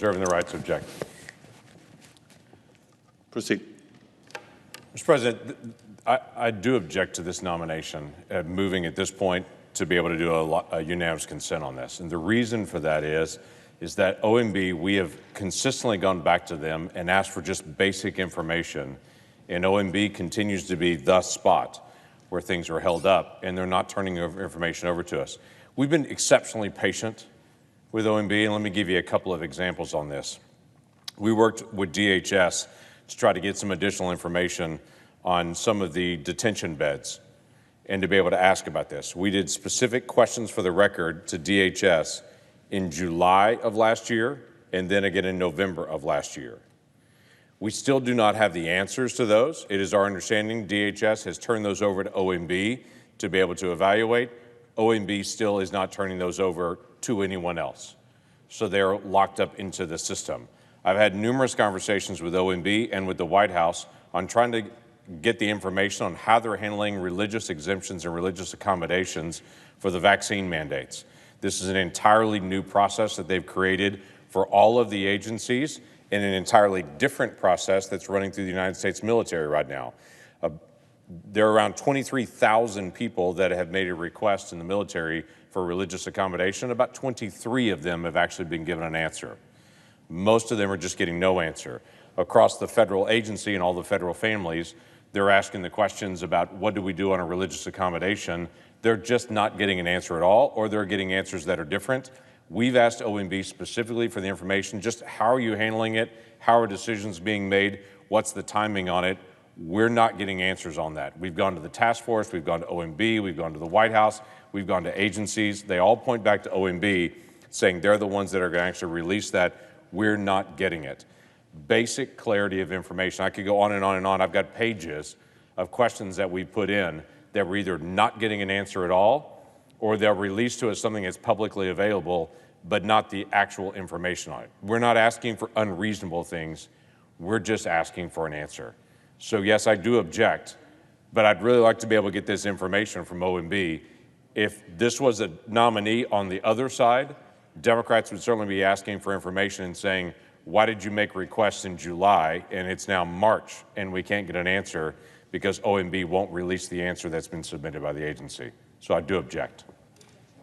Reserving the right to object. Proceed. Mr. President, I do object to this nomination, moving at this point to be able to do a unanimous consent on this. And the reason for that is that OMB, we have consistently gone back to them and asked for just basic information. And OMB continues to be the spot where things are held up, and they're not turning information over to us. We've been exceptionally patient with OMB, and let me give you a couple of examples on this. We worked with DHS to try to get some additional information on some of the detention beds and to be able to ask about this. We did specific questions for the record to DHS in July of last year and then again in November of last year. We still do not have the answers to those. It is our understanding DHS has turned those over to OMB to be able to evaluate. OMB still is not turning those over to anyone else. So they're locked up into the system. I've had numerous conversations with OMB and with the White House on trying to get the information on how they're handling religious exemptions and religious accommodations for the vaccine mandates. This is an entirely new process that they've created for all of the agencies and an entirely different process that's running through the United States military right now. There are around 23,000 people that have made a request in the military for religious accommodation. About 23 of them have actually been given an answer. Most of them are just getting no answer. Across the federal agency and all the federal families, they're asking the questions about what do we do on a religious accommodation. They're just not getting an answer at all, or they're getting answers that are different. We've asked OMB specifically for the information, just how are you handling it? How are decisions being made? What's the timing on it? We're not getting answers on that. We've gone to the task force, we've gone to OMB, we've gone to the White House, we've gone to agencies. They all point back to OMB saying they're the ones that are going to actually release that. We're not getting it. Basic clarity of information. I could go on and on and on. I've got pages of questions that we put in that we're either not getting an answer at all, or they'll release to us something that's publicly available, but not the actual information on it. We're not asking for unreasonable things. We're just asking for an answer. So yes, I do object, but I'd really like to be able to get this information from OMB. If this was a nominee on the other side, Democrats would certainly be asking for information and saying, why did you make requests in July and it's now March and we can't get an answer because OMB won't release the answer that's been submitted by the agency? So I do object.